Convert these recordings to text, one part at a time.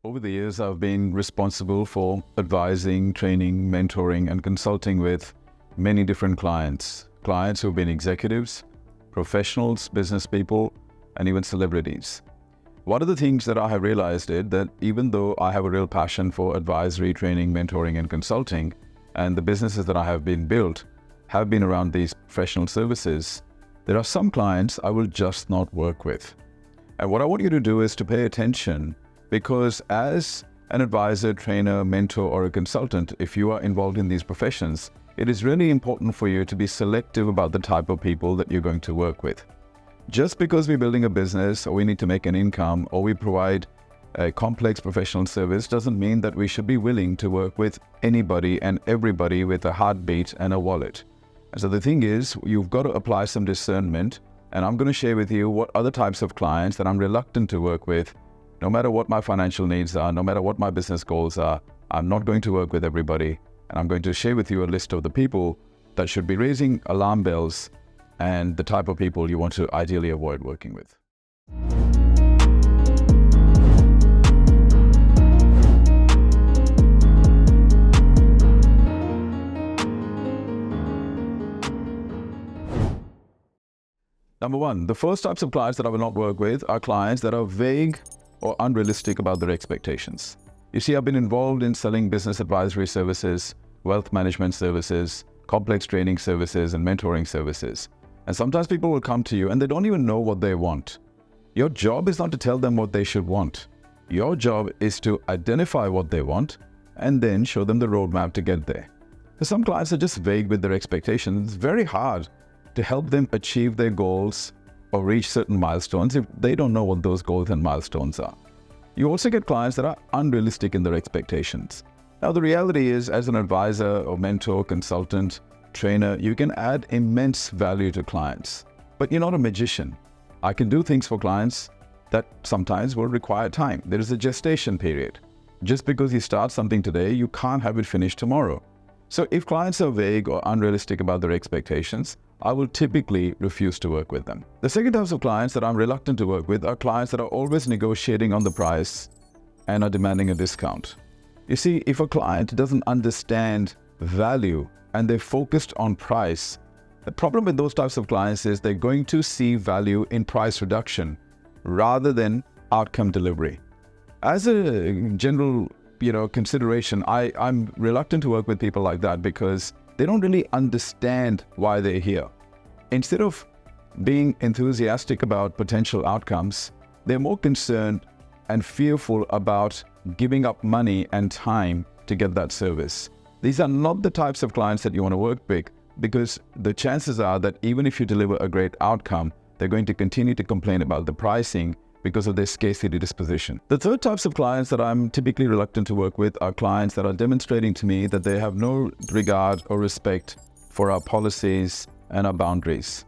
Over the years, I've been responsible for advising, training, mentoring, and consulting with many different clients. Clients who've been executives, professionals, business people, and even celebrities. One of the things that I have realized is that even though I have a real passion for advisory, training, mentoring, and consulting, and the businesses that I have been built have been around these professional services, there are some clients I will just not work with. And what I want you to do is to pay attention, because as an advisor, trainer, mentor, or a consultant, if you are involved in these professions, it is really important for you to be selective about the type of people that you're going to work with. Just because we're building a business, or we need to make an income, or we provide a complex professional service doesn't mean that we should be willing to work with anybody and everybody with a heartbeat and a wallet. And so the thing is, you've got to apply some discernment, and I'm going to share with you what other types of clients that I'm reluctant to work with. No matter what my financial needs are, no matter what my business goals are, I'm not going to work with everybody. And I'm going to share with you a list of the people that should be raising alarm bells and the type of people you want to ideally avoid working with. Number one, the first types of clients that I will not work with are clients that are vague or unrealistic about their expectations. You see, I've been involved in selling business advisory services, wealth management services, complex training services, and mentoring services. And sometimes people will come to you and they don't even know what they want. Your job is not to tell them what they should want. Your job is to identify what they want and then show them the roadmap to get there. For some clients are just vague with their expectations. It's very hard to help them achieve their goals or reach certain milestones if they don't know what those goals and milestones are. You also get clients that are unrealistic in their expectations. Now, the reality is, as an advisor or mentor, consultant, trainer, you can add immense value to clients, but you're not a magician. I can do things for clients that sometimes will require time. There is a gestation period. Just because you start something today, you can't have it finished tomorrow. So if clients are vague or unrealistic about their expectations, I will typically refuse to work with them. The second type of clients that I'm reluctant to work with are clients that are always negotiating on the price and are demanding a discount. You see, if a client doesn't understand value and they're focused on price, the problem with those types of clients is they're going to see value in price reduction rather than outcome delivery. As a general consideration, I'm reluctant to work with people like that because they don't really understand why they're here. Instead of being enthusiastic about potential outcomes, they're more concerned and fearful about giving up money and time to get that service. These are not the types of clients that you want to work with, because the chances are that even if you deliver a great outcome, they're going to continue to complain about the pricing because of their scarcity disposition. The third types of clients that I'm typically reluctant to work with are clients that are demonstrating to me that they have no regard or respect for our policies and our boundaries.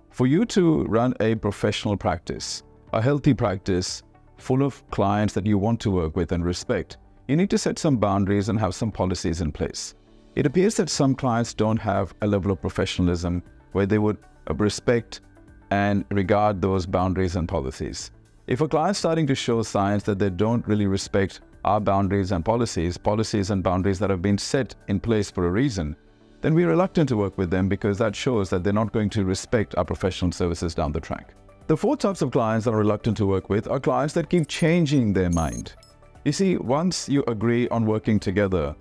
For you to run a professional practice, a healthy practice full of clients that you want to work with and respect, you need to set some boundaries and have some policies in place. It appears that some clients don't have a level of professionalism where they would respect and regard those boundaries and policies. If a client's starting to show signs that they don't really respect our boundaries and policies and boundaries that have been set in place for a reason, then we're reluctant to work with them because that shows that they're not going to respect our professional services down the track. The fourth types of clients that I'm reluctant to work with are clients that keep changing their mind. You see, once you agree on working together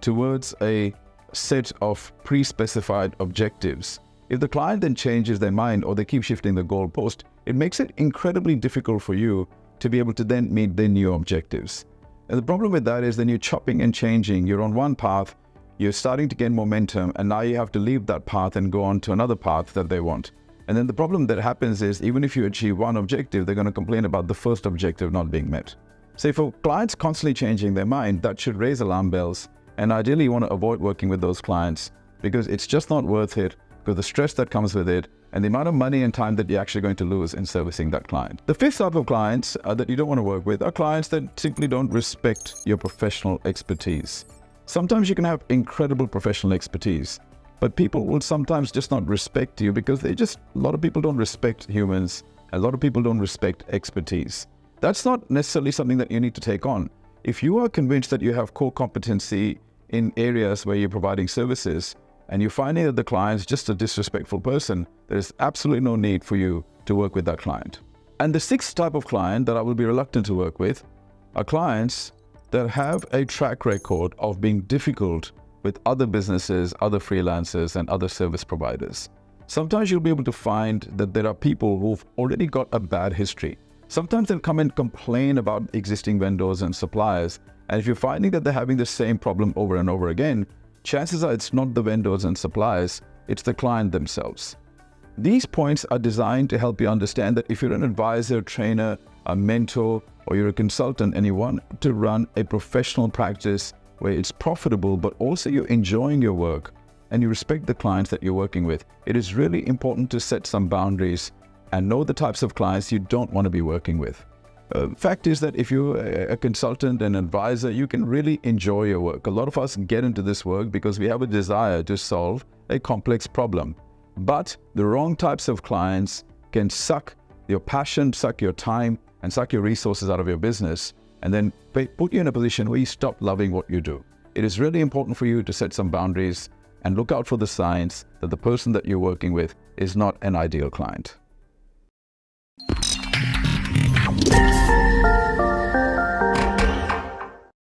towards a set of pre-specified objectives, if the client then changes their mind or they keep shifting the goalpost, it makes it incredibly difficult for you to be able to then meet their new objectives. And the problem with that is then you're chopping and changing. You're on one path, you're starting to gain momentum, and now you have to leave that path and go on to another path that they want. And then the problem that happens is even if you achieve one objective, they're going to complain about the first objective not being met. So if a client's constantly changing their mind, that should raise alarm bells. And ideally, you want to avoid working with those clients because it's just not worth it, because the stress that comes with it and the amount of money and time that you're actually going to lose in servicing that client. The fifth type of clients that you don't want to work with are clients that simply don't respect your professional expertise. Sometimes you can have incredible professional expertise, but people will sometimes just not respect you because a lot of people don't respect humans. A lot of people don't respect expertise. That's not necessarily something that you need to take on. If you are convinced that you have core competency in areas where you're providing services and you're finding that the client's just a disrespectful person, there's absolutely no need for you to work with that client. And the sixth type of client that I will be reluctant to work with are clients that have a track record of being difficult with other businesses, other freelancers, and other service providers. Sometimes you'll be able to find that there are people who've already got a bad history. Sometimes they'll come and complain about existing vendors and suppliers, and if you're finding that they're having the same problem over and over again, chances are it's not the vendors and suppliers, it's the client themselves. These points are designed to help you understand that if you're an advisor, trainer, a mentor, or you're a consultant and you want to run a professional practice where it's profitable, but also you're enjoying your work and you respect the clients that you're working with, it is really important to set some boundaries and know the types of clients you don't want to be working with. Fact is that if you're a consultant and advisor, you can really enjoy your work. A lot of us get into this work because we have a desire to solve a complex problem. But the wrong types of clients can suck your passion, suck your time, and suck your resources out of your business, and then put you in a position where you stop loving what you do. It is really important for you to set some boundaries and look out for the signs that the person that you're working with is not an ideal client.